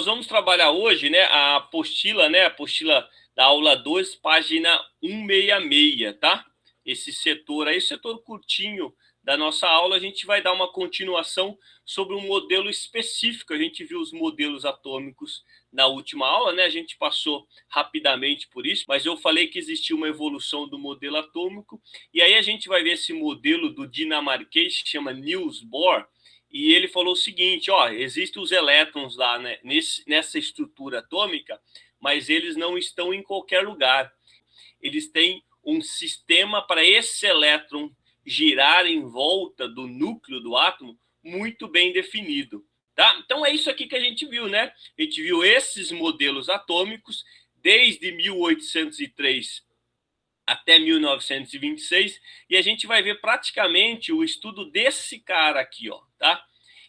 nós vamos trabalhar hoje, né, a apostila, né, a apostila da aula 2, página 166, tá? Esse setor aí, setor curtinho da nossa aula, a gente vai dar uma continuação sobre um modelo específico. A gente viu os modelos atômicos na última aula, né? A gente passou rapidamente por isso, mas eu falei que existia uma evolução do modelo atômico, e aí a gente vai ver esse modelo do dinamarquês que chama Niels Bohr, e ele falou o seguinte, ó, existem os elétrons lá, né, nessa estrutura atômica, mas eles não estão em qualquer lugar. Eles têm um sistema para esse elétron girar em volta do núcleo do átomo muito bem definido. Tá? Então é isso aqui que a gente viu, né? A gente viu esses modelos atômicos desde 1803 até 1926, e a gente vai ver praticamente o estudo desse cara aqui, ó, tá?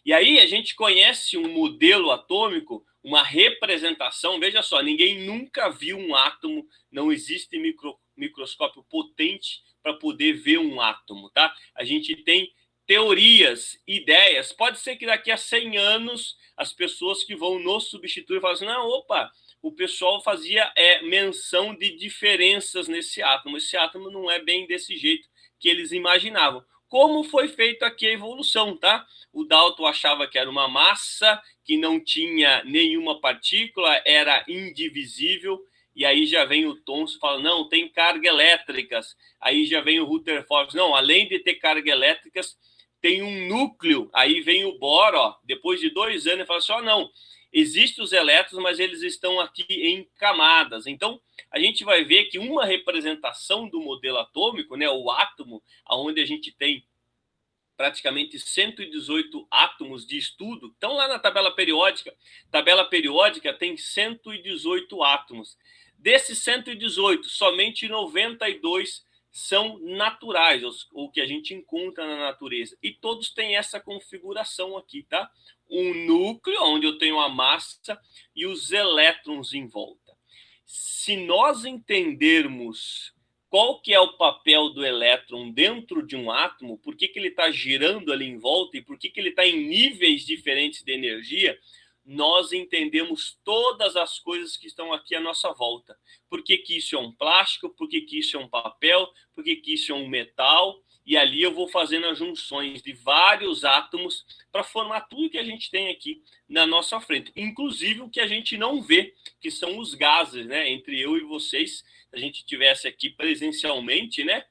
E aí a gente conhece um modelo atômico, uma representação, veja só, ninguém nunca viu um átomo, não existe microscópio potente para poder ver um átomo, tá? A gente tem teorias, ideias, pode ser que daqui a 100 anos as pessoas que vão nos substituir falam assim, não, opa, o pessoal fazia menção de diferenças nesse átomo. Esse átomo não é bem desse jeito que eles imaginavam. Como foi feito aqui a evolução, tá? O Dalton achava que era uma massa que não tinha nenhuma partícula, era indivisível, e aí já vem o Thomson e fala, não, tem cargas elétricas. Aí já vem o Rutherford, não, além de ter cargas elétricas, tem um núcleo. Aí vem o Bohr, ó, depois de 2 anos, ele fala assim, ó, não, existem os elétrons, mas eles estão aqui em camadas. Então, a gente vai ver que uma representação do modelo atômico, né, o átomo, onde a gente tem praticamente 118 átomos de estudo, estão lá na tabela periódica. Tabela periódica tem 118 átomos. Desses 118, somente 92 são naturais, o que a gente encontra na natureza. E todos têm essa configuração aqui, tá? Um núcleo, onde eu tenho a massa, e os elétrons em volta. Se nós entendermos qual que é o papel do elétron dentro de um átomo, por que ele está girando ali em volta e por que ele está em níveis diferentes de energia, nós entendemos todas as coisas que estão aqui à nossa volta. Por que isso é um plástico, por que isso é um papel, por que isso é um metal, e ali eu vou fazendo as junções de vários átomos para formar tudo que a gente tem aqui na nossa frente, inclusive o que a gente não vê, que são os gases, né? Entre eu e vocês, se a gente tivesse aqui presencialmente, né,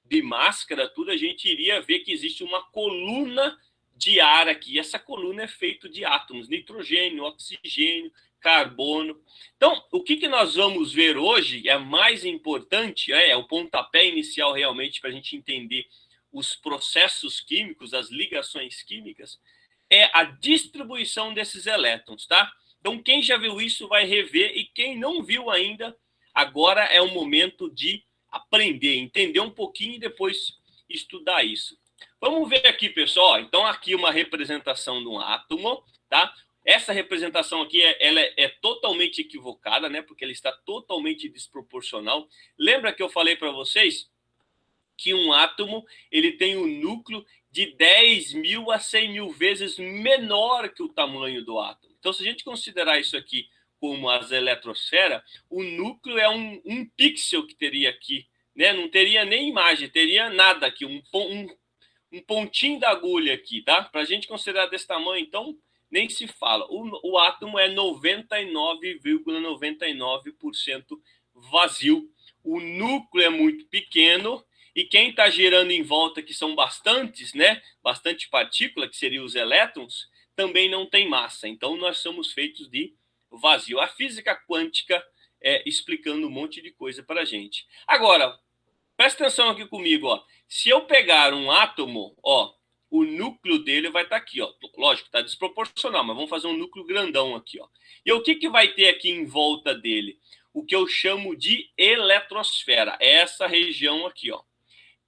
de máscara, tudo, a gente iria ver que existe uma coluna de ar aqui. Essa coluna é feita de átomos, nitrogênio, oxigênio, carbono. Então, o que nós vamos ver hoje é mais importante, é o pontapé inicial realmente para a gente entender os processos químicos, as ligações químicas, é a distribuição desses elétrons, tá? Então, quem já viu isso vai rever, e quem não viu ainda, agora é o momento de aprender, entender um pouquinho e depois estudar isso. Vamos ver aqui, pessoal. Então, aqui uma representação de um átomo, tá? Essa representação aqui ela é totalmente equivocada, né? Porque ela está totalmente desproporcional. Lembra que eu falei para vocês que um átomo ele tem um núcleo de 10.000 a 100.000 vezes menor que o tamanho do átomo. Então, se a gente considerar isso aqui como as eletrosferas, o núcleo é um pixel que teria aqui, né? Não teria nem imagem, teria nada aqui, um pontinho da agulha aqui, tá? Para a gente considerar desse tamanho, então, nem se fala. O átomo é 99,99% vazio. O núcleo é muito pequeno, e quem está girando em volta, que são bastantes, né? Bastante partícula, que seriam os elétrons, também não tem massa. Então, nós somos feitos de vazio. A física quântica explicando um monte de coisa para a gente. Agora, presta atenção aqui comigo, ó. Se eu pegar um átomo, ó, o núcleo dele vai estar aqui, ó. Lógico, está desproporcional, mas vamos fazer um núcleo grandão aqui, ó. E o que vai ter aqui em volta dele? O que eu chamo de eletrosfera. Essa região aqui, ó.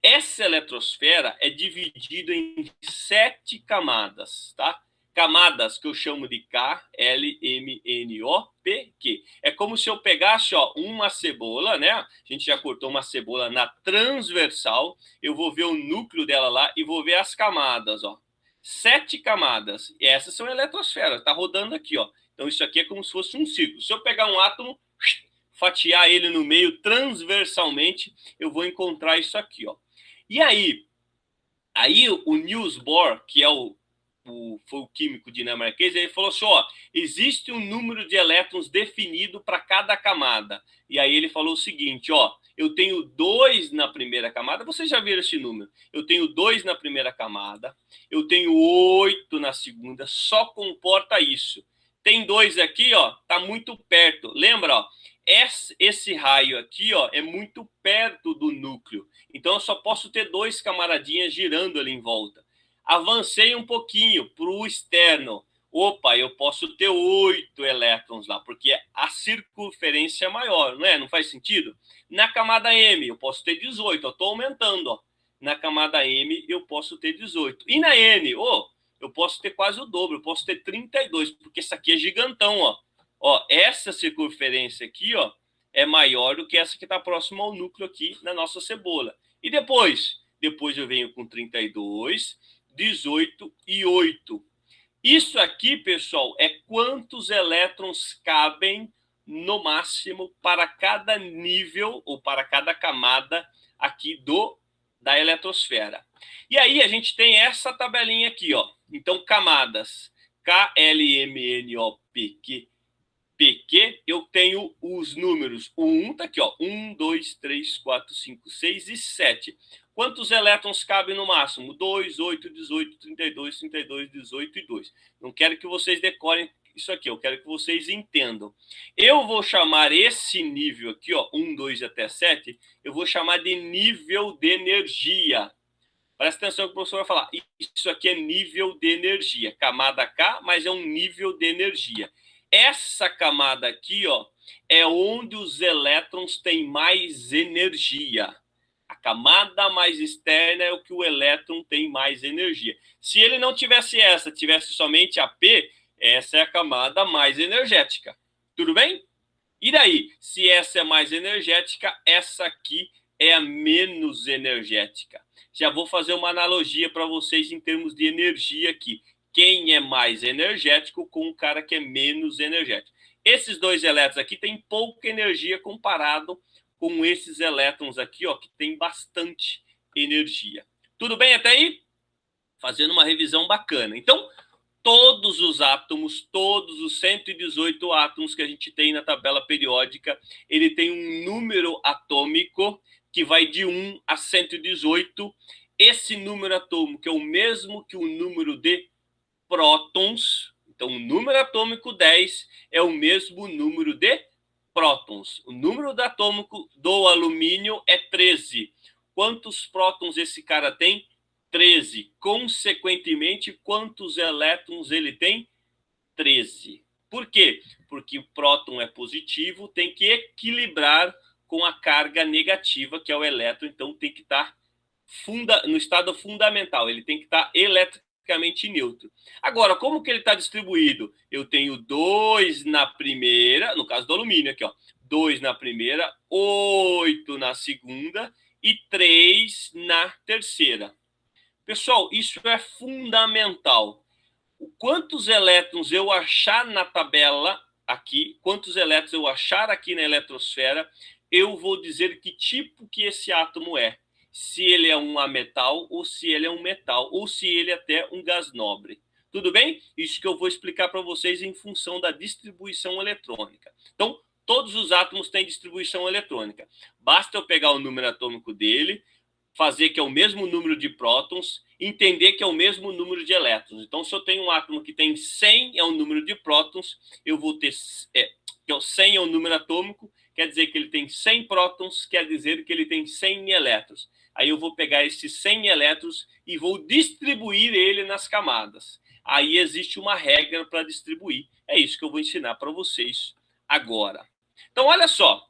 Essa eletrosfera é dividida em 7 camadas, tá? Camadas que eu chamo de K, L, M, N, O, P, Q. É como se eu pegasse, ó, uma cebola, né? A gente já cortou uma cebola na transversal. Eu vou ver o núcleo dela lá e vou ver as camadas, ó. 7 camadas. E essas são eletrosferas, está rodando aqui, ó. Então isso aqui é como se fosse um círculo. Se eu pegar um átomo, fatiar ele no meio transversalmente, eu vou encontrar isso aqui, ó. E aí o Niels Bohr, que é foi o químico dinamarquês, ele falou assim, ó, existe um número de elétrons definido para cada camada. E aí ele falou o seguinte, ó, eu tenho 2 na primeira camada, vocês já viram esse número, eu tenho 2 na primeira camada, eu tenho 8 na segunda, só comporta isso. Tem 2 aqui, ó, tá muito perto, lembra, ó, esse raio aqui, ó, é muito perto do núcleo, então eu só posso ter 2 camaradinhas girando ali em volta. Avancei um pouquinho para o externo. Opa, eu posso ter 8 elétrons lá, porque a circunferência é maior, não é? Não faz sentido? Na camada M, eu posso ter 18, eu estou aumentando, ó. Na camada M, eu posso ter 18. E na N, eu posso ter quase o dobro, eu posso ter 32, porque essa aqui é gigantão, ó. Ó, essa circunferência aqui, ó, é maior do que essa que está próxima ao núcleo aqui na nossa cebola. E depois? Depois eu venho com 32, 18 e 8. Isso aqui, pessoal, é quantos elétrons cabem no máximo para cada nível ou para cada camada aqui da eletrosfera. E aí a gente tem essa tabelinha aqui, ó. Então, camadas KLMNOPQ, eu tenho os números. O 1 tá aqui, ó. 1, 2, 3, 4, 5, 6 e 7. Quantos elétrons cabem no máximo? 2, 8, 18, 32, 32, 18 e 2. Não quero que vocês decorem isso aqui, eu quero que vocês entendam. Eu vou chamar esse nível aqui, ó, 1, 2 até 7, eu vou chamar de nível de energia. Presta atenção que o professor vai falar. Isso aqui é nível de energia. Camada K, mas é um nível de energia. Essa camada aqui, ó, é onde os elétrons têm mais energia. A camada mais externa é o que o elétron tem mais energia. Se ele não tivesse essa, tivesse somente a P, essa é a camada mais energética. Tudo bem? E daí? Se essa é mais energética, essa aqui é a menos energética. Já vou fazer uma analogia para vocês em termos de energia aqui. Quem é mais energético com o cara que é menos energético. Esses 2 elétrons aqui têm pouca energia comparado com esses elétrons aqui, ó, que tem bastante energia. Tudo bem até aí? Fazendo uma revisão bacana. Então, todos os átomos, todos os 118 átomos que a gente tem na tabela periódica, ele tem um número atômico que vai de 1 a 118. Esse número atômico é o mesmo que o número de prótons. Então, o número atômico 10 é o mesmo número de prótons. O número atômico do alumínio é 13. Quantos prótons esse cara tem? 13. Consequentemente, quantos elétrons ele tem? 13. Por quê? Porque o próton é positivo, tem que equilibrar com a carga negativa, que é o elétron, então tem que estar no estado fundamental, ele tem que estar eletricamente neutro. Agora, como que ele está distribuído? Eu tenho 2 na primeira, no caso do alumínio aqui, ó, 2 na primeira, 8 na segunda e 3 na terceira. Pessoal, isso é fundamental. Quantos elétrons eu achar na tabela aqui, quantos elétrons eu achar aqui na eletrosfera, eu vou dizer que tipo que esse átomo é. Se ele é um ametal, ou se ele é um metal, ou se ele é até um gás nobre. Tudo bem? Isso que eu vou explicar para vocês em função da distribuição eletrônica. Então, todos os átomos têm distribuição eletrônica. Basta eu pegar o número atômico dele, fazer que é o mesmo número de prótons, entender que é o mesmo número de elétrons. Então, se eu tenho um átomo que tem 100, é o número de prótons, eu vou ter... 100 é o número atômico, quer dizer que ele tem 100 prótons, quer dizer que ele tem 100 elétrons. Aí eu vou pegar esses 100 elétrons e vou distribuir ele nas camadas. Aí existe uma regra para distribuir. É isso que eu vou ensinar para vocês agora. Então, olha só.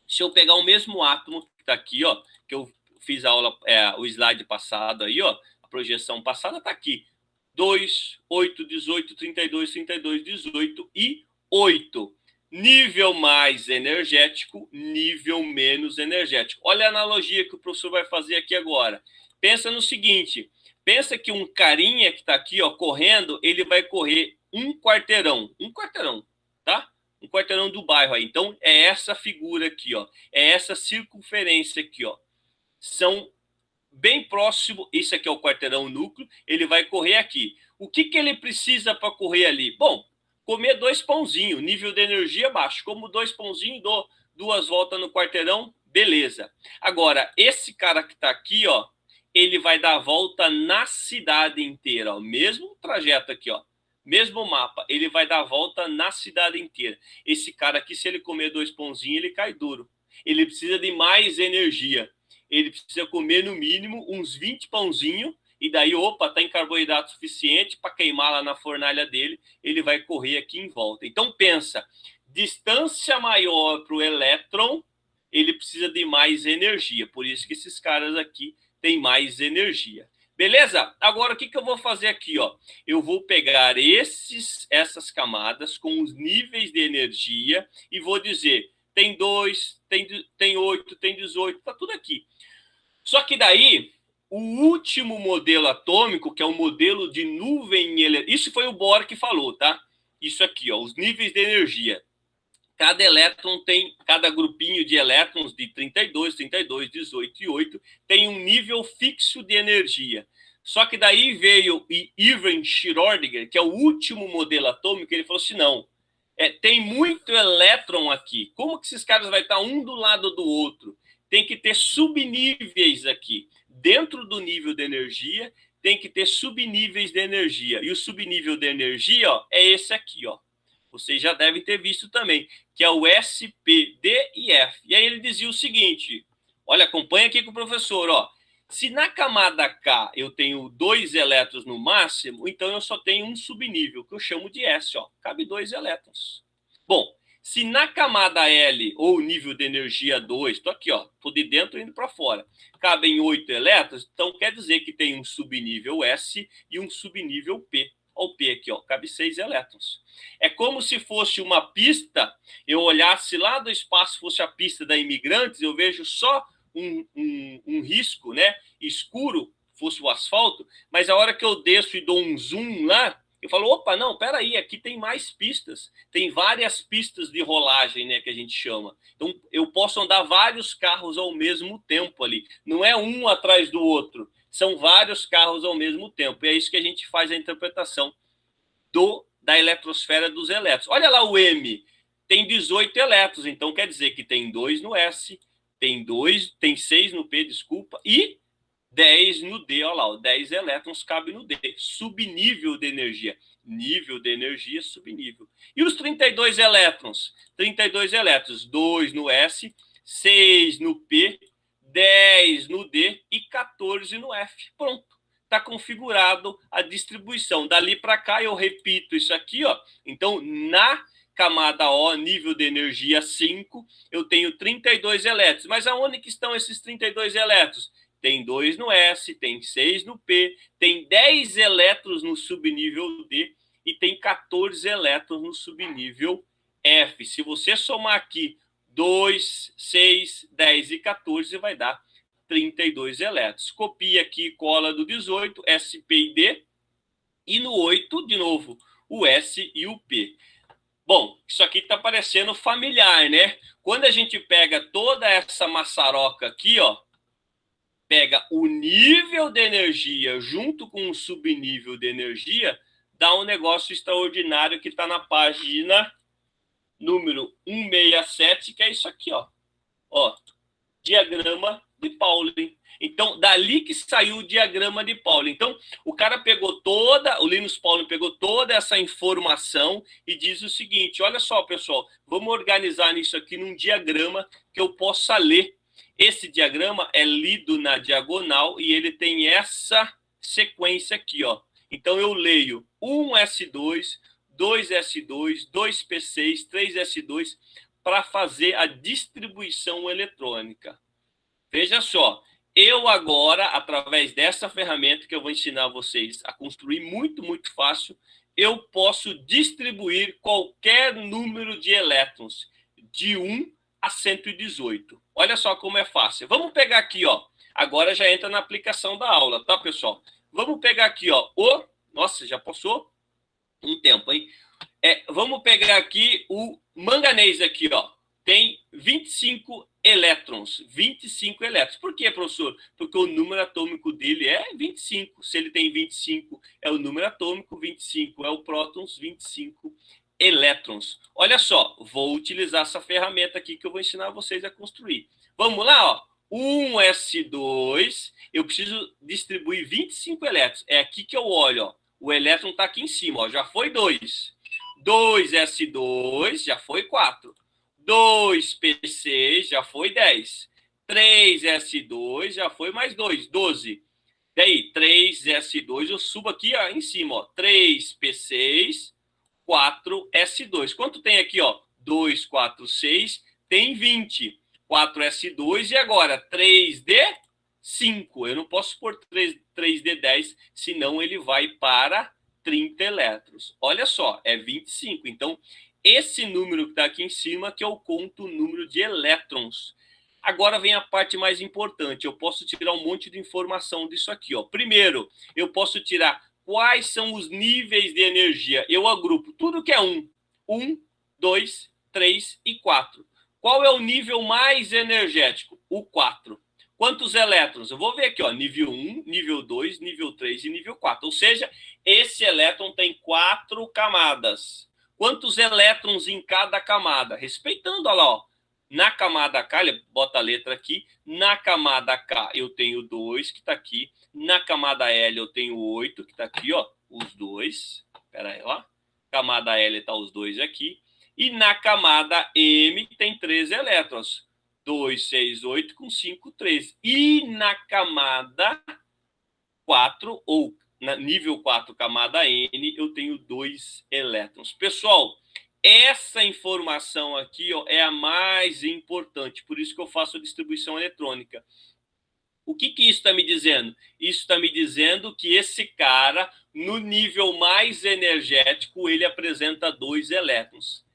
Se eu pegar o mesmo átomo que está aqui, ó, que eu fiz a aula, o slide passado aí, ó, a projeção passada está aqui. 2, 8, 18, 32, 32, 18 e 8. Nível mais energético, nível menos energético. Olha a analogia que o professor vai fazer aqui agora. Pensa no seguinte, pensa que um carinha que está aqui, ó, correndo, ele vai correr um quarteirão, tá? Um quarteirão do bairro aí. Então, é essa figura aqui, ó. É essa circunferência aqui, ó. São bem próximo, esse aqui é o quarteirão núcleo, ele vai correr aqui. O que ele precisa para correr ali? Bom, comer 2 pãozinhos, nível de energia baixo. Como 2 pãozinhos, dou 2 voltas no quarteirão, beleza. Agora, esse cara que está aqui, ó, ele vai dar a volta na cidade inteira, ó. Mesmo trajeto aqui, ó. Mesmo mapa, ele vai dar a volta na cidade inteira. Esse cara aqui, se ele comer 2 pãozinhos, ele cai duro. Ele precisa de mais energia. Ele precisa comer no mínimo uns 20 pãozinhos, e daí, opa, tá em carboidrato suficiente para queimar lá na fornalha dele, ele vai correr aqui em volta. Então pensa, distância maior para o elétron, ele precisa de mais energia, por isso que esses caras aqui têm mais energia. Beleza? Agora, o que eu vou fazer aqui, ó? Eu vou pegar essas camadas com os níveis de energia e vou dizer, tem 2, tem 8, tem 18, tá tudo aqui. Só que daí, o último modelo atômico, que é o modelo de nuvem... Isso foi o Bohr que falou, tá? Isso aqui, ó, os níveis de energia. Cada elétron tem, cada grupinho de elétrons de 32, 32, 18 e 8 tem um nível fixo de energia. Só que daí veio Erwin Schrödinger, que é o último modelo atômico, ele falou assim, não, tem muito elétron aqui. Como que esses caras vão estar um do lado do outro? Tem que ter subníveis aqui. Dentro do nível de energia, tem que ter subníveis de energia. E o subnível de energia, ó, é esse aqui, ó. Vocês já devem ter visto também, que é o S, P, D e F. E aí ele dizia o seguinte, olha, acompanha aqui com o professor, ó. Se na camada K eu tenho 2 elétrons no máximo, então eu só tenho um subnível, que eu chamo de S, ó. Cabe 2 elétrons. Bom, se na camada L, ou nível de energia 2, estou aqui, ó, estou de dentro indo para fora, cabem 8 elétrons, então quer dizer que tem um subnível S e um subnível P. Olha o P aqui, ó, cabe 6 elétrons. É como se fosse uma pista, eu olhasse lá do espaço, fosse a pista da Imigrantes, eu vejo só um risco, né, escuro, fosse o asfalto, mas a hora que eu desço e dou um zoom lá, eu falo, opa, não, peraí, aqui tem mais pistas, tem várias pistas de rolagem, né, que a gente chama. Então, eu posso andar vários carros ao mesmo tempo ali, não é um atrás do outro, são vários carros ao mesmo tempo, e é isso que a gente faz a interpretação da eletrosfera dos elétrons. Olha lá o M, tem 18 elétrons, então quer dizer que tem 2 no S, tem 6 no P, desculpa, e 10 no D, olha lá, 10 elétrons cabe no D, subnível de energia, nível de energia, subnível. E os 32 elétrons? 32 elétrons, 2 no S, 6 no P, 10 no D e 14 no F. Pronto, está configurado a distribuição. Dali para cá eu repito isso aqui, ó. Então, na camada O, nível de energia 5, eu tenho 32 elétrons. Mas aonde que estão esses 32 elétrons? Tem 2 no S, tem 6 no P, tem 10 elétrons no subnível D e tem 14 elétrons no subnível F. Se você somar aqui 2, 6, 10 e 14, vai dar 32 elétrons. Copia aqui, cola do 18, S, P e D. E no 8, de novo, o S e o P. Bom, isso aqui está parecendo familiar, né? Quando a gente pega toda essa maçaroca aqui, ó, pega o nível de energia junto com o subnível de energia, dá um negócio extraordinário que está na página número 167, que é isso aqui, ó. Ó, diagrama de Pauling. Então, dali que saiu o diagrama de Pauling. Então, o cara pegou o Linus Pauling pegou toda essa informação e diz o seguinte, olha só, pessoal, vamos organizar isso aqui num diagrama que eu possa ler. Esse diagrama é lido na diagonal e ele tem essa sequência aqui, ó. Então, eu leio 1S2, 2S2, 2P6, 3S2 para fazer a distribuição eletrônica. Veja só, eu agora, através dessa ferramenta que eu vou ensinar vocês a construir muito, muito fácil, eu posso distribuir qualquer número de elétrons de 1 a 118. Olha só como é fácil. Vamos pegar aqui, ó. Agora já entra na aplicação da aula, tá, pessoal? Vamos pegar aqui, ó, nossa, já passou um tempo, hein? Vamos pegar aqui o manganês aqui, ó. Tem 25 elétrons. 25 elétrons. Por quê, professor? Porque o número atômico dele é 25. Se ele tem 25, é o número atômico, 25 é o prótons, 25 elétrons. Olha só, vou utilizar essa ferramenta aqui que eu vou ensinar vocês a construir. Vamos lá, ó. 1s2, eu preciso distribuir 25 elétrons. É aqui que eu olho, ó. O elétron está aqui em cima, ó. Já foi 2. 2s2, já foi 4. 2p6, já foi 10. 3s2, já foi mais 2, 12. Daí, 3s2, eu subo aqui ó, em cima, ó. 3p6, 4s2. Quanto tem aqui, ó? 2, 4, 6, tem 20. 4s2 e agora 3d5. Eu não posso pôr 3d10, senão ele vai para 30 elétrons. Olha só, é 25. Então, esse número que está aqui em cima que eu conto o número de elétrons. Agora vem a parte mais importante. Eu posso tirar um monte de informação disso aqui. Ó. Primeiro, eu posso tirar quais são os níveis de energia. Eu agrupo tudo que é 1. 1, 2, 3 e 4. Qual é o nível mais energético? O 4. Quantos elétrons? Eu vou ver aqui, ó, nível 1, nível 2, nível 3 e nível 4. Ou seja, esse elétron tem 4 camadas. Quantos elétrons em cada camada? Respeitando, olha lá, ó. Na camada K, bota a letra aqui, na camada K eu tenho 2, que está aqui. Na camada L eu tenho 8, que está aqui, ó, os 2. Espera aí, ó. Camada L está os 2 aqui. E na camada M tem 3 elétrons. 2, 6, 8 com 5, 13. E na camada 4, ou na nível 4, camada N, eu tenho 2 elétrons. Pessoal, essa informação aqui ó, é a mais importante, por isso que eu faço a distribuição eletrônica. O que isso está me dizendo? Isso está me dizendo que esse cara, no nível mais energético, ele apresenta 2 elétrons.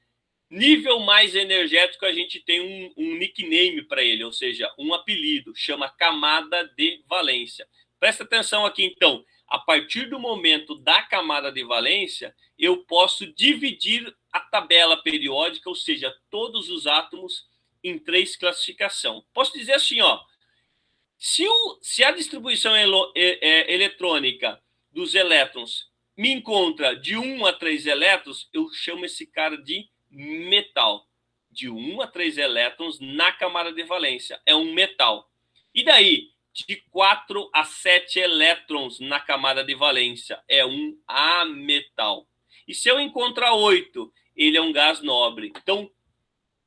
Nível mais energético, a gente tem um nickname para ele, ou seja, um apelido, chama camada de valência. Presta atenção aqui, então. A partir do momento da camada de valência, eu posso dividir a tabela periódica, ou seja, todos os átomos, em 3 classificações. Posso dizer assim, ó, se a distribuição eletrônica dos elétrons me encontra de 1 a 3 elétrons, eu chamo esse cara de metal. De 1 a 3 elétrons na camada de valência. É um metal. E daí? De 4 a 7 elétrons na camada de valência. É um ametal. E se eu encontrar 8, ele é um gás nobre. Então,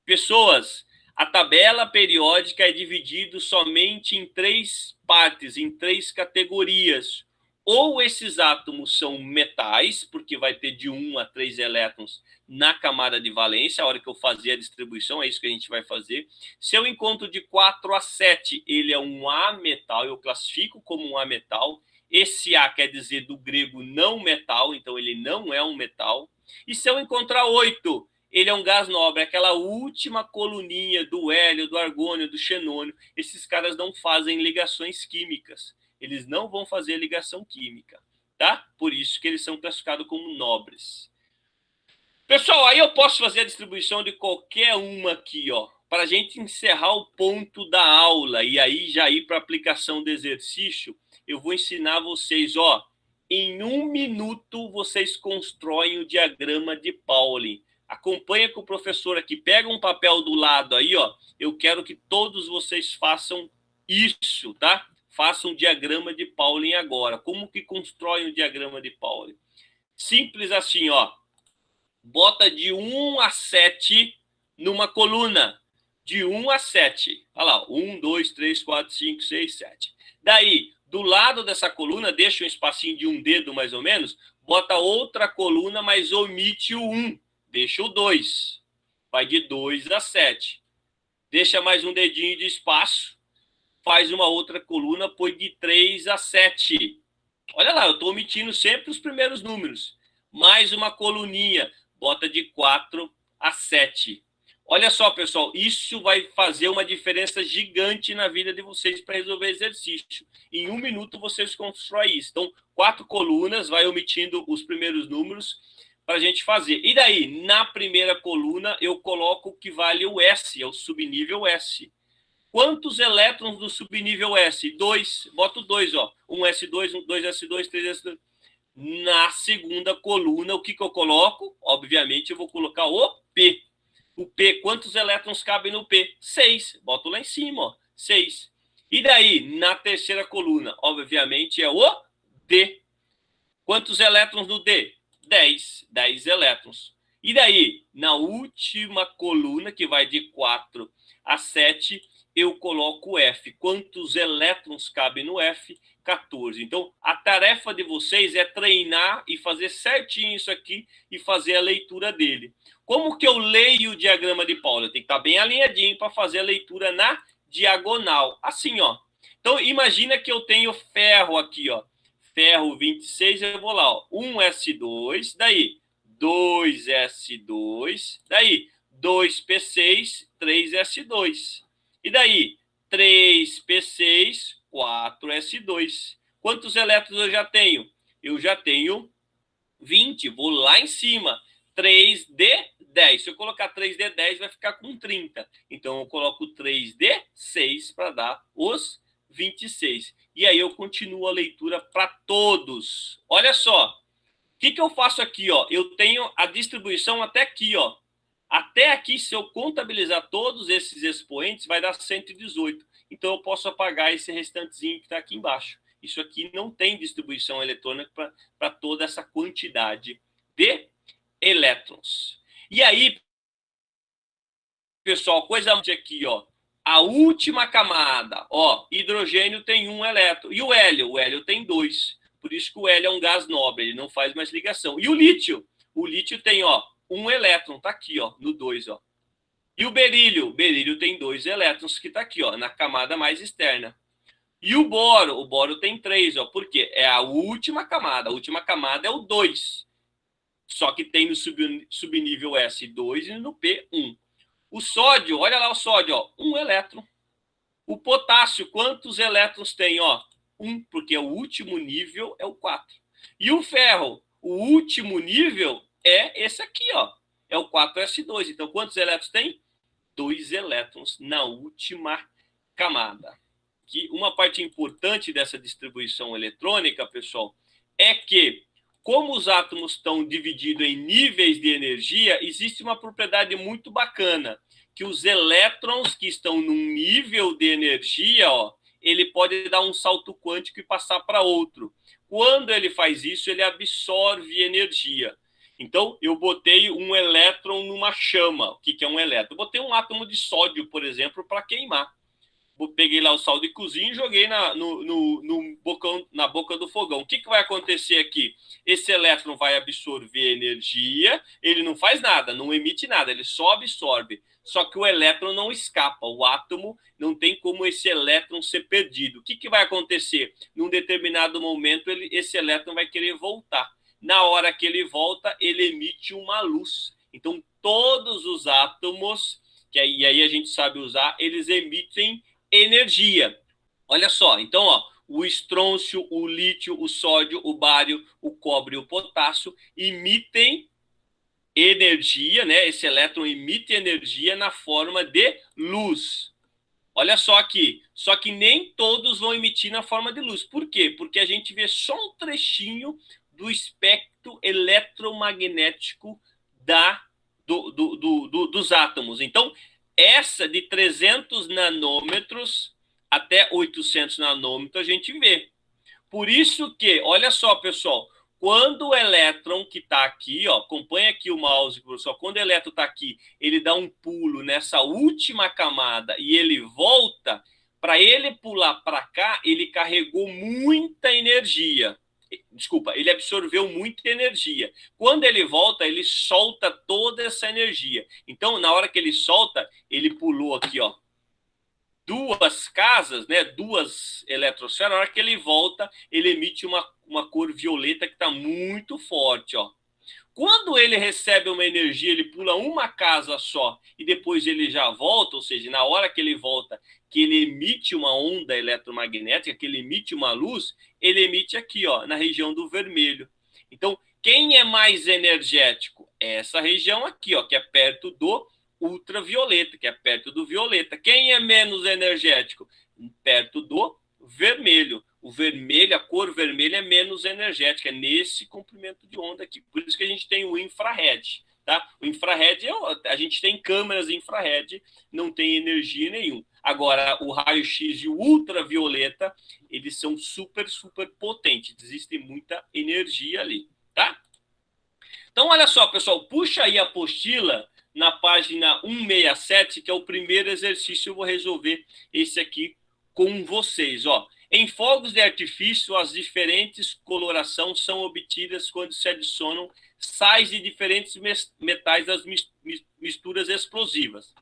pessoas, a tabela periódica é dividida somente em 3 partes, em 3 categorias. Ou esses átomos são metais, porque vai ter de 1 a 3 elétrons na camada de valência, a hora que eu fazer a distribuição, é isso que a gente vai fazer. Se eu encontro de 4 a 7, ele é um ametal, eu classifico como um ametal. Esse A quer dizer do grego não metal, então ele não é um metal. E se eu encontrar 8, ele é um gás nobre, aquela última coluninha do hélio, do argônio, do xenônio. Esses caras não fazem ligações químicas. Eles não vão fazer ligação química, tá? Por isso que eles são classificados como nobres. Pessoal, aí eu posso fazer a distribuição de qualquer uma aqui, ó, para a gente encerrar o ponto da aula e aí já ir para a aplicação do exercício. Eu vou ensinar vocês, ó, em 1 minuto vocês constroem o diagrama de Pauling. Acompanha com o professor aqui, pega um papel do lado aí, ó. Eu quero que todos vocês façam isso, tá? Façam um diagrama de Pauling agora. Como que constrói um diagrama de Pauling? Simples assim, ó. Bota de 1 a 7 numa coluna. De 1 a 7. Olha lá, 1, 2, 3, 4, 5, 6, 7. Daí, do lado dessa coluna, deixa um espacinho de um dedo mais ou menos, bota outra coluna, mas omite o 1. Deixa o 2. Vai de 2 a 7. Deixa mais um dedinho de espaço. Faz uma outra coluna, põe de 3 a 7. Olha lá, eu estou omitindo sempre os primeiros números. Mais uma coluninha, bota de 4 a 7. Olha só, pessoal, isso vai fazer uma diferença gigante na vida de vocês para resolver exercício. Em 1 minuto vocês constroem isso. Então, 4 colunas, vai omitindo os primeiros números para a gente fazer. E daí, na primeira coluna, eu coloco o que vale o S, é o subnível S. Quantos elétrons do subnível S? 2. Boto 2, ó. 1s2, 2s2, 3s2. Na segunda coluna, o que eu coloco? Obviamente, eu vou colocar o P. O P, quantos elétrons cabem no P? 6. Boto lá em cima, ó. 6. E daí, na terceira coluna, obviamente, é o D. Quantos elétrons no D? 10. 10 elétrons. E daí, na última coluna, que vai de 4 a 7, eu coloco o F. Quantos elétrons cabem no F? 14. Então, a tarefa de vocês é treinar e fazer certinho isso aqui e fazer a leitura dele. Como que eu leio o diagrama de Pauli? Eu tenho que estar bem alinhadinho para fazer a leitura na diagonal. Assim, ó. Então, imagina que eu tenho ferro aqui, ó. Ferro 26, eu vou lá, ó. 1s2, daí 2s2, daí 2p6, 3s2. E daí 3p6, 4s2. Quantos elétrons eu já tenho? Eu já tenho 20, vou lá em cima. 3d10. Se eu colocar 3d10, vai ficar com 30. Então, eu coloco 3d6 para dar os 26. E aí eu continuo a leitura para todos. Olha só. O que eu faço aqui? Ó? Eu tenho a distribuição até aqui. Ó. Até aqui, se eu contabilizar todos esses expoentes, vai dar 118. Então, eu posso apagar esse restantezinho que está aqui embaixo. Isso aqui não tem distribuição eletrônica para toda essa quantidade de elétrons. E aí, pessoal, coisa aqui, ó. A última camada, ó, hidrogênio tem 1 elétron. E o hélio? O hélio tem 2. Por isso que o hélio é um gás nobre, ele não faz mais ligação. E o lítio? O lítio tem, ó, 1 elétron, tá aqui, ó, no 2, ó. E o berílio? O berílio tem 2 elétrons, que tá aqui, ó, na camada mais externa. E o boro tem 3, ó, por quê? É a última camada é o 2. Só que tem no subnível S2 e no P1. O sódio, olha lá o sódio, ó, 1 elétron. O potássio, quantos elétrons tem? Ó, 1, porque o último nível é o 4. E o ferro, o último nível é esse aqui, ó, é o 4s2. Então, quantos elétrons tem? 2 elétrons na última camada. Que uma parte importante dessa distribuição eletrônica, pessoal, é que, como os átomos estão divididos em níveis de energia, existe uma propriedade muito bacana, que os elétrons que estão num nível de energia, ó, ele pode dar um salto quântico e passar para outro. Quando ele faz isso, ele absorve energia. Então, eu botei um elétron numa chama. O que é um elétron? Eu botei um átomo de sódio, por exemplo, para queimar. Peguei lá o sal de cozinha e joguei na boca do fogão. O que vai acontecer aqui? Esse elétron vai absorver energia, ele não faz nada, não emite nada, ele só absorve. Só que o elétron não escapa, o átomo não tem como esse elétron ser perdido. O que vai acontecer? Num determinado momento, esse elétron vai querer voltar. Na hora que ele volta, ele emite uma luz. Então, todos os átomos, que aí a gente sabe usar, eles emitem energia. Olha só, então, ó, o estrôncio, o lítio, o sódio, o bário, o cobre e o potássio emitem energia, né? Esse elétron emite energia na forma de luz. Olha só aqui, só que nem todos vão emitir na forma de luz. Por quê? Porque a gente vê só um trechinho do espectro eletromagnético dos átomos. Então, essa de 300 nanômetros até 800 nanômetros a gente vê. Por isso que, olha só, pessoal, quando o elétron que está aqui, ó, acompanha aqui o mouse, pessoal, quando o elétron está aqui, ele dá um pulo nessa última camada e ele volta, para ele pular para cá, ele carregou muita energia. Desculpa, ele absorveu muita energia. Quando ele volta, ele solta toda essa energia. Então, na hora que ele solta, ele pulou aqui, ó, 2 casas, né, 2 eletrosferas. Na hora que ele volta, ele emite uma cor violeta que está muito forte, ó. quando ele recebe uma energia, ele pula uma casa só e depois ele já volta, ou seja, na hora que ele volta, que ele emite uma onda eletromagnética, que ele emite uma luz, ele emite aqui, ó, na região do vermelho. Então, quem é mais energético? Essa região aqui, ó, que é perto do ultravioleta, que é perto do violeta. Quem é menos energético? Perto do vermelho. O vermelho, a cor vermelha é menos energética, é nesse comprimento de onda aqui. Por isso que a gente tem o infrared, tá? O infrared, a gente tem câmeras infrared, não tem energia nenhuma. Agora, o raio-x e o ultravioleta, eles são super, super potentes. Existe muita energia ali, tá? Então, olha só, pessoal, puxa aí a apostila na página 167, que é o primeiro exercício. Eu vou resolver esse aqui com vocês, ó. Em fogos de artifício, as diferentes colorações são obtidas quando se adicionam sais de diferentes metais às misturas explosivas.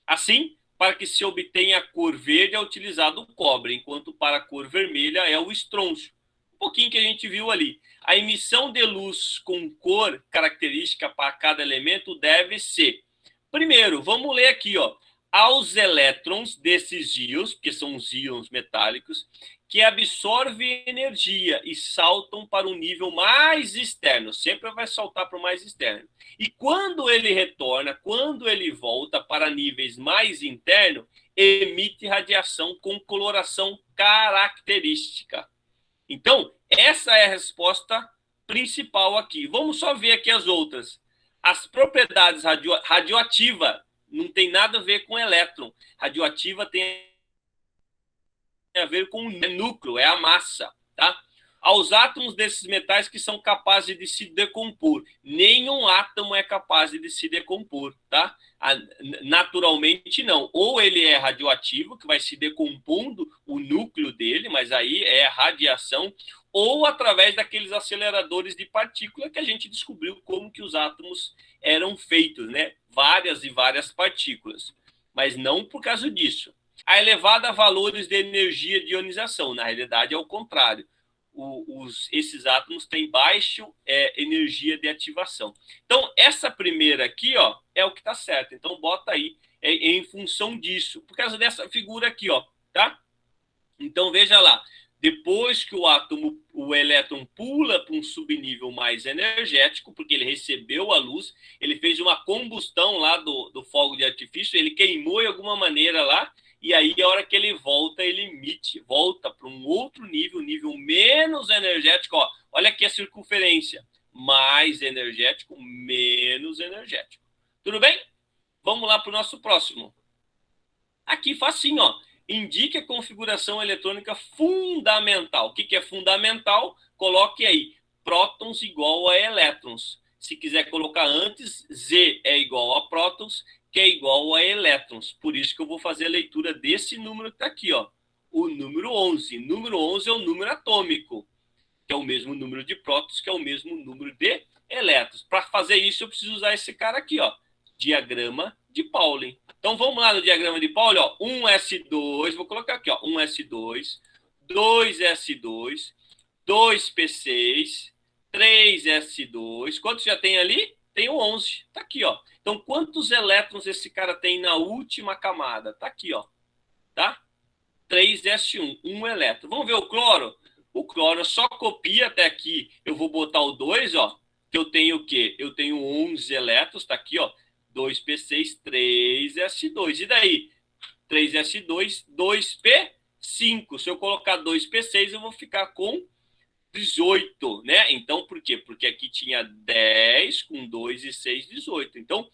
Assim, para que se obtenha a cor verde, é utilizado o cobre, enquanto para a cor vermelha é o estrôncio. Um pouquinho que a gente viu ali. A emissão de luz com cor característica para cada elemento deve ser. Primeiro, vamos ler aqui, ó. Aos elétrons desses íons, que são os íons metálicos, que absorvem energia e saltam para um nível mais externo. Sempre vai saltar para o mais externo. E quando ele retorna, quando ele volta para níveis mais internos, emite radiação com coloração característica. Então, essa é a resposta principal aqui. Vamos só ver aqui as outras. As propriedades radioativas não tem nada a ver com elétron. Radioativa tem a ver com o núcleo, é a massa, tá? Aos átomos desses metais que são capazes de se decompor. Nenhum átomo é capaz de se decompor, tá? Naturalmente não. Ou ele é radioativo, que vai se decompondo o núcleo dele, mas aí é radiação, ou através daqueles aceleradores de partícula que a gente descobriu como que os átomos eram feitos, né? Várias e várias partículas. Mas não por causa disso. A elevada valores de energia de ionização, na realidade é o contrário. Esses átomos têm baixa energia de ativação. Então, essa primeira aqui, ó, é o que está certo. Então, bota aí em função disso, por causa dessa figura aqui, ó, tá? Então, veja lá. Depois que o elétron pula para um subnível mais energético, porque ele recebeu a luz, ele fez uma combustão lá do fogo de artifício, ele queimou de alguma maneira lá, e aí a hora que ele volta, ele emite, volta para um outro nível menos energético. Ó, olha aqui a circunferência, mais energético, menos energético. Tudo bem? Vamos lá para o nosso próximo. Aqui facinho, ó. Indique a configuração eletrônica fundamental. O que é fundamental? Coloque aí, prótons igual a elétrons. Se quiser colocar antes, Z é igual a prótons, que é igual a elétrons. Por isso que eu vou fazer a leitura desse número que está aqui, ó. O número 11. Número 11 é o número atômico, que é o mesmo número de prótons, que é o mesmo número de elétrons. Para fazer isso, eu preciso usar esse cara aqui, ó. Diagrama de Pauling. Então, vamos lá no diagrama de Pauling, ó. 1s2, vou colocar aqui, ó. 1s2, 2s2, 2p6, 3s2. Quantos já tem ali? Tem o 11. Tá aqui, ó. Então, quantos elétrons esse cara tem na última camada? Tá aqui, ó. Tá? 3s1, 1 elétron. Vamos ver o cloro? O cloro só copia até aqui. Eu vou botar o 2, ó. Que eu tenho o quê? Eu tenho 11 elétrons, tá aqui, ó. 2p6, 3s2. E daí? 3s2, 2p5. Se eu colocar 2p6, eu vou ficar com 18, né? Então, por quê? Porque aqui tinha 10 com 2 e 6, 18. Então,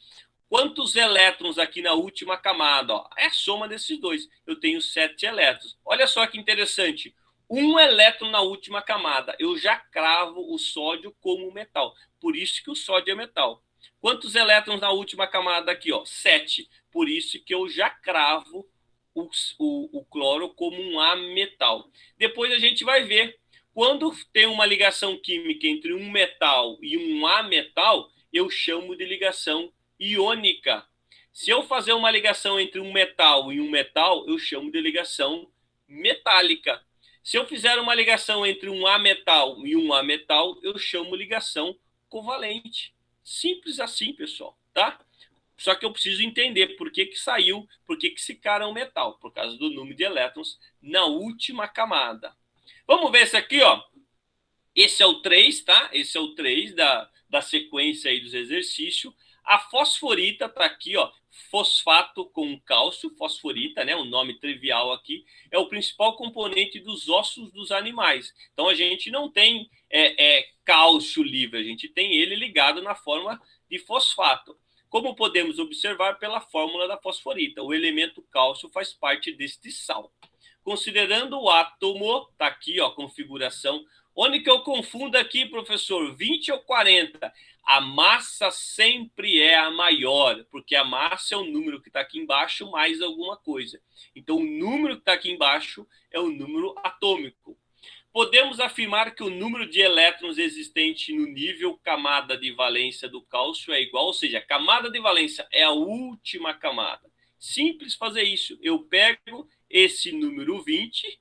quantos elétrons aqui na última camada? Ó? É a soma desses dois. Eu tenho 7 elétrons. Olha só que interessante. Um elétron na última camada. Eu já cravo o sódio como metal. Por isso que o sódio é metal. Quantos elétrons na última camada aqui? Ó? 7. Por isso que eu já cravo o cloro como um ametal. Depois a gente vai ver. Quando tem uma ligação química entre um metal e um ametal, eu chamo de ligação iônica. Se eu fazer uma ligação entre um metal e um metal, eu chamo de ligação metálica. Se eu fizer uma ligação entre um ametal e um ametal, eu chamo ligação covalente. Simples assim, pessoal, tá? Só que eu preciso entender por que saiu, por que esse cara é um metal, por causa do número de elétrons na última camada. Vamos ver esse aqui, ó. Esse é o 3, tá? Esse é o 3 da sequência aí dos exercícios. A fosforita tá aqui, ó. Fosfato com cálcio, fosforita, né? O nome trivial aqui. É o principal componente dos ossos dos animais. Então a gente não tem cálcio livre, a gente tem ele ligado na forma de fosfato. Como podemos observar pela fórmula da fosforita, o elemento cálcio faz parte deste sal. Considerando o átomo, tá aqui, ó, configuração. Onde que eu confundo aqui, professor? 20 ou 40? A massa sempre é a maior, porque a massa é o número que está aqui embaixo mais alguma coisa. Então, o número que está aqui embaixo é o número atômico. Podemos afirmar que o número de elétrons existente no nível camada de valência do cálcio é igual, ou seja, a camada de valência é a última camada. Simples fazer isso. Eu pego esse número 20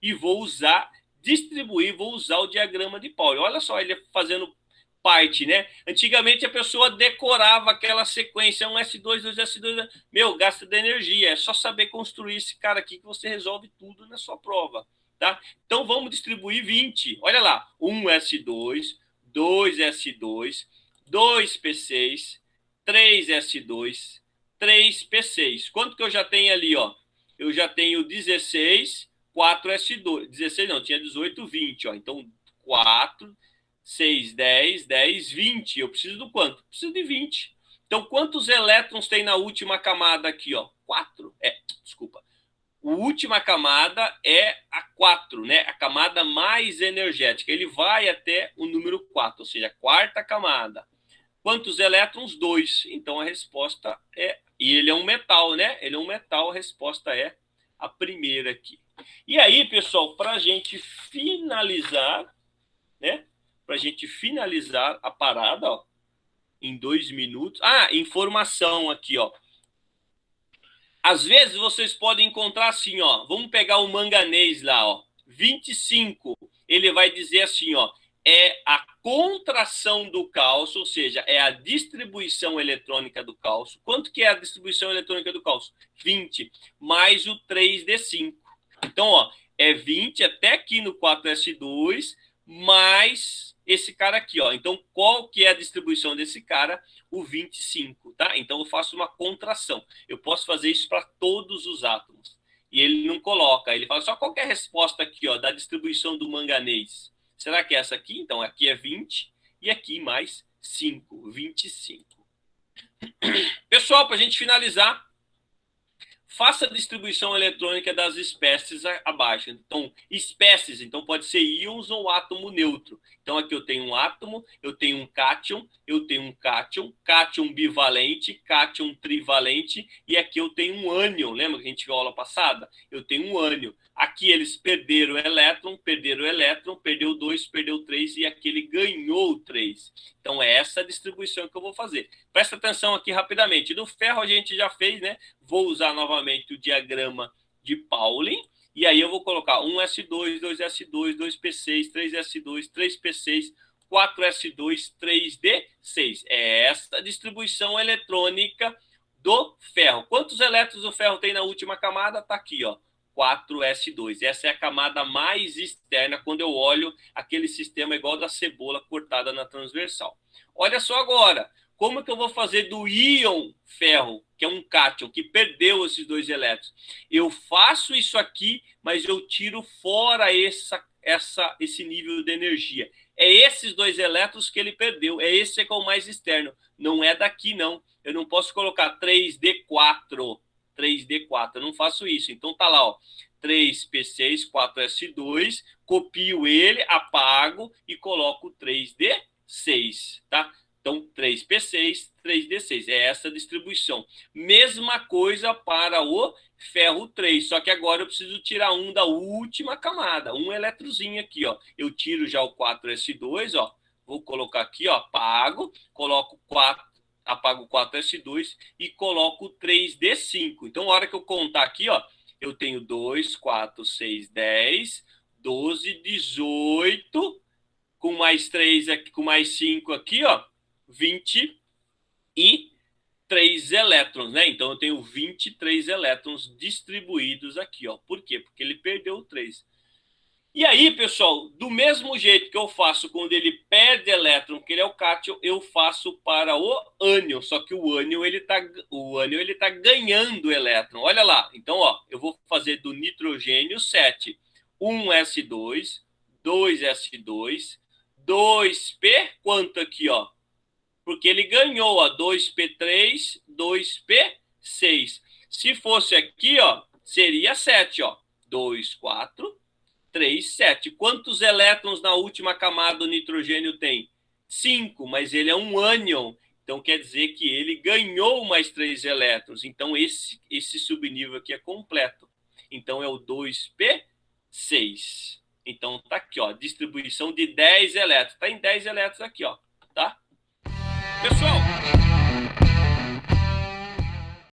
e vou usar, distribuir, vou usar o diagrama de Pauli. Olha só, ele fazendo parte, né? Antigamente a pessoa decorava aquela sequência, um S2, 2S2, meu, gasta de energia. É só saber construir esse cara aqui que você resolve tudo na sua prova. Tá? Então vamos distribuir 20. Olha lá, 1S2, 2S2, 2P6, 3S2, 3P6. Quanto que eu já tenho ali, ó? Eu já tenho 16, 4S2. 16 não, tinha 18, 20, ó. Então 4, 6, 10, 10, 20. Eu preciso do quanto? Preciso de 20. Então quantos elétrons tem na última camada aqui, ó? 4. Desculpa. A última camada é a 4, né? A camada mais energética. Ele vai até o número 4, ou seja, a quarta camada. Quantos elétrons? 2. Então a resposta é... E ele é um metal, né? Ele é um metal, a resposta é a primeira aqui. E aí, pessoal, para a gente finalizar, né? Para a gente finalizar a parada, ó, em 2 minutos. Ah, informação aqui, ó. Às vezes vocês podem encontrar assim, ó. Vamos pegar o manganês lá, ó. 25. Ele vai dizer assim, ó. É a contração do cálcio, ou seja, é a distribuição eletrônica do cálcio. Quanto que é a distribuição eletrônica do cálcio? 20 mais o 3D5. Então, ó, é 20 até aqui no 4S2 mais esse cara aqui, ó. Então, qual que é a distribuição desse cara? O 25, tá? Então, eu faço uma contração. Eu posso fazer isso para todos os átomos. E ele não coloca, ele fala só qual que é a resposta aqui, ó, da distribuição do manganês. Será que é essa aqui? Então, aqui é 20 e aqui mais 5, 25. Pessoal, para a gente finalizar, faça a distribuição eletrônica das espécies abaixo. Então, espécies, então pode ser íons ou átomo neutro. Então, aqui eu tenho um átomo, eu tenho um cátion, eu tenho um cátion, cátion bivalente, cátion trivalente, e aqui eu tenho um ânion. Lembra que a gente viu a aula passada? Eu tenho um ânion. Aqui eles perderam elétron, perdeu 2, perdeu 3, e aqui ele ganhou 3. Então, é essa a distribuição que eu vou fazer. Presta atenção aqui rapidamente. No ferro a gente já fez, né? Vou usar novamente o diagrama de Pauli, e aí eu vou colocar 1S2, 2S2, 2P6, 3S2, 3P6, 4S2, 3D6. É essa a distribuição eletrônica do ferro. Quantos elétrons o ferro tem na última camada? Está aqui, ó. 4S2. Essa é a camada mais externa quando eu olho aquele sistema igual da cebola cortada na transversal. Olha só agora, como que eu vou fazer do íon ferro, que é um cátion, que perdeu esses 2 elétrons? Eu faço isso aqui, mas eu tiro fora esse nível de energia. É esses 2 elétrons que ele perdeu, é esse que é o mais externo, não é daqui não. Eu não posso colocar 3D4, 3D4, eu não faço isso. Então tá lá, ó, 3P6, 4S2, copio ele, apago e coloco 3D6, tá? Então, 3P6, 3D6. É essa a distribuição. Mesma coisa para o ferro 3, só que agora eu preciso tirar um da última camada, um eletrozinho aqui, ó. Eu tiro já o 4S2, ó. Vou colocar aqui, ó, apago, coloco 4, apago o 4S2 e coloco 3D5. Então, na hora que eu contar aqui, ó, eu tenho 2, 4, 6, 10, 12, 18, com mais 3 aqui, com mais 5 aqui, ó, 23 elétrons, né? Então eu tenho 23 elétrons distribuídos aqui, ó. Por quê? Porque ele perdeu o 3. E aí, pessoal, do mesmo jeito que eu faço quando ele perde elétron, que ele é o cátion, eu faço para o ânion. Só que o ânion ele tá ganhando elétron. Olha lá. Então, ó, eu vou fazer do nitrogênio 7, 1s2, 2s2, 2p, quanto aqui, ó? Porque ele ganhou, ó, 2p3, 2p6. Se fosse aqui, ó, seria 7, ó. 2, 4, 3, 7. Quantos elétrons na última camada do nitrogênio tem? 5, mas ele é um ânion. Então quer dizer que ele ganhou mais 3 elétrons. Então esse subnível aqui é completo. Então é o 2p6. Então tá aqui, ó, distribuição de 10 elétrons. Tá em 10 elétrons aqui, ó, tá? Pessoal,